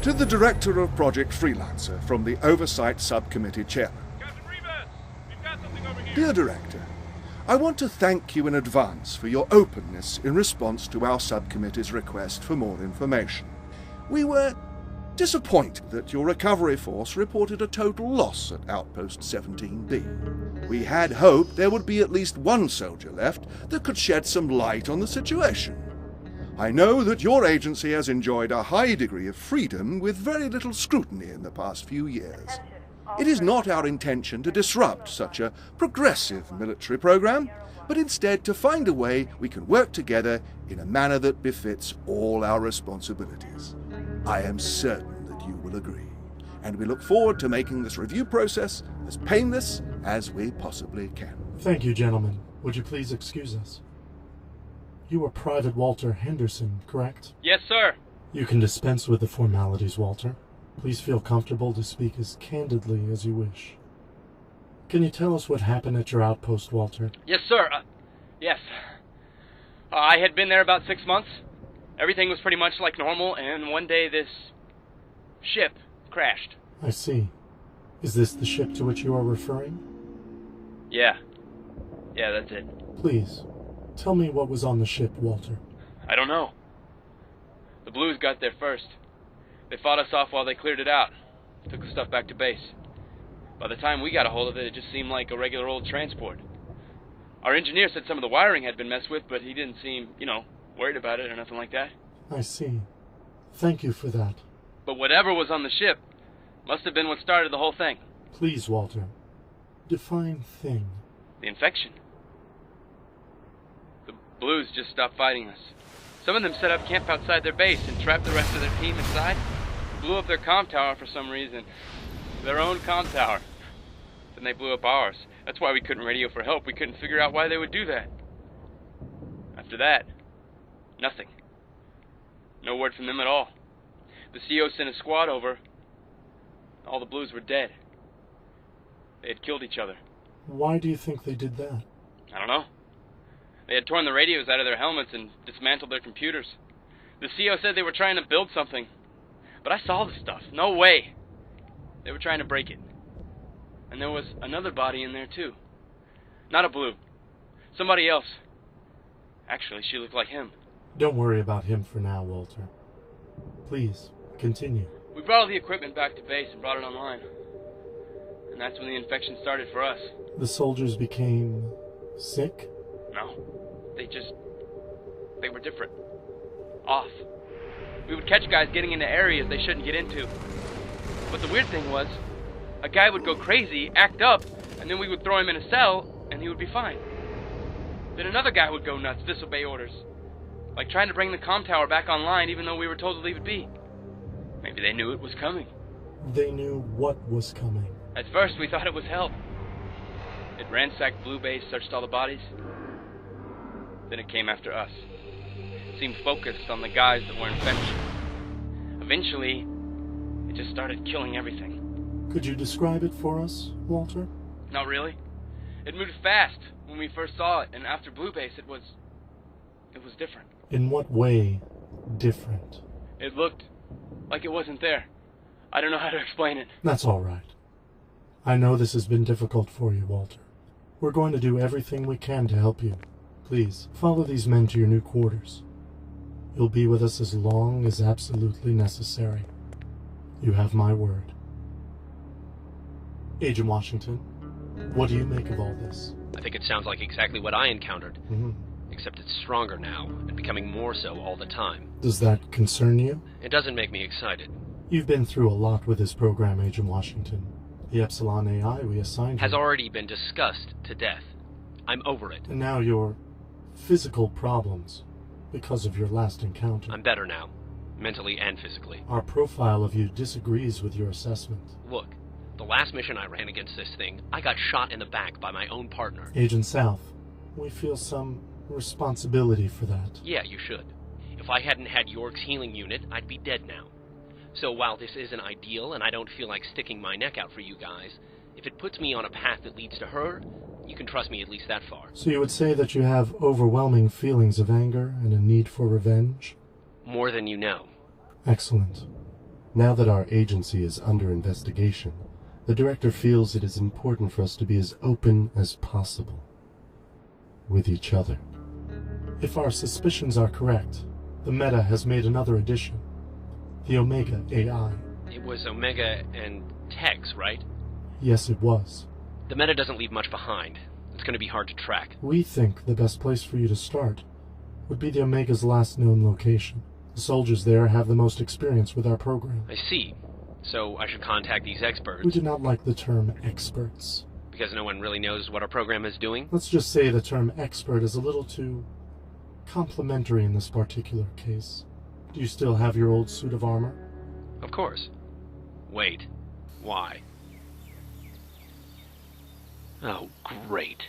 To the Director of Project Freelancer from the Oversight Subcommittee Chairman. Captain Rivas, we've got something over here. Dear Director, I want to thank you in advance for your openness in response to our subcommittee's request for more information. We were disappointed that your recovery force reported a total loss at Outpost 17B. We had hoped there would be at least one soldier left that could shed some light on the situation. I know that your agency has enjoyed a high degree of freedom with very little scrutiny in the past few years. It is not our intention to disrupt such a progressive military program, but instead to find a way we can work together in a manner that befits all our responsibilities. I am certain that you will agree, and we look forward to making this review process as painless as we possibly can. Thank you, gentlemen. Would you please excuse us? You are Private Walter Henderson, correct? Yes, sir. You can dispense with the formalities, Walter. Please feel comfortable to speak as candidly as you wish. Can you tell us what happened at your outpost, Walter? Yes, sir. Yes. I had been there about 6 months. Everything was pretty much like normal, and one day this ship crashed. I see. Is this the ship to which you are referring? Yeah. Yeah, that's it. Please, tell me what was on the ship, Walter. I don't know. The Blues got there first. They fought us off while they cleared it out. Took the stuff back to base. By the time we got a hold of it, it just seemed like a regular old transport. Our engineer said some of the wiring had been messed with, but he didn't seem, worried about it or nothing like that. I see. Thank you for that. But whatever was on the ship must have been what started the whole thing. Please, Walter. Define thing. The infection. The Blues just stopped fighting us. Some of them set up camp outside their base and trapped the rest of their team inside. Blew up their comm tower for some reason. Their own comm tower. Then they blew up ours. That's why we couldn't radio for help. We couldn't figure out why they would do that. After that, nothing. No word from them at all. The CO sent a squad over. All the Blues were dead. They had killed each other. Why do you think they did that? I don't know. They had torn the radios out of their helmets and dismantled their computers. The CO said they were trying to build something. But I saw the stuff. No way. They were trying to break it. And there was another body in there, too. Not a Blue. Somebody else. Actually, she looked like him. Don't worry about him for now, Walter. Please, continue. We brought all the equipment back to base and brought it online. And that's when the infection started for us. The soldiers became sick? No. They were different. Off. We would catch guys getting into areas they shouldn't get into. But the weird thing was, a guy would go crazy, act up, and then we would throw him in a cell, and he would be fine. Then another guy would go nuts, disobey orders. Like trying to bring the comm tower back online even though we were told to leave it be. Maybe they knew it was coming. They knew what was coming. At first we thought it was help. It ransacked Blue Base, searched all the bodies. Then it came after us. It seemed focused on the guys that were infected. Eventually, it just started killing everything. Could you describe it for us, Walter? Not really. It moved fast when we first saw it, and after Blue Base it was different. In what way different? It looked like it wasn't there. I don't know how to explain it. That's all right. I know this has been difficult for you, Walter. We're going to do everything we can to help you. Please, follow these men to your new quarters. You'll be with us as long as absolutely necessary. You have my word. Agent Washington, what do you make of all this? I think it sounds like exactly what I encountered. Mm-hmm. Except it's stronger now, and becoming more so all the time. Does that concern you? It doesn't make me excited. You've been through a lot with this program, Agent Washington. The Epsilon AI we assigned Has you already been discussed to death. I'm over it. And now your physical problems, because of your last encounter. I'm better now, mentally and physically. Our profile of you disagrees with your assessment. Look, the last mission I ran against this thing, I got shot in the back by my own partner. Agent South, we feel some responsibility for that. Yeah, you should. If I hadn't had York's healing unit, I'd be dead now. So while this isn't ideal and I don't feel like sticking my neck out for you guys, if it puts me on a path that leads to her, you can trust me at least that far. So you would say that you have overwhelming feelings of anger and a need for revenge? More than you know. Excellent. Now that our agency is under investigation, the Director feels it is important for us to be as open as possible with each other. If our suspicions are correct, the Meta has made another addition, the Omega AI. It was Omega and Tex, right? Yes, it was. The Meta doesn't leave much behind. It's going to be hard to track. We think the best place for you to start would be the Omega's last known location. The soldiers there have the most experience with our program. I see. So I should contact these experts. We do not like the term experts. Because no one really knows what our program is doing? Let's just say the term expert is a little too complimentary in this particular case. Do you still have your old suit of armor? Of course. Wait. Why? Oh, great.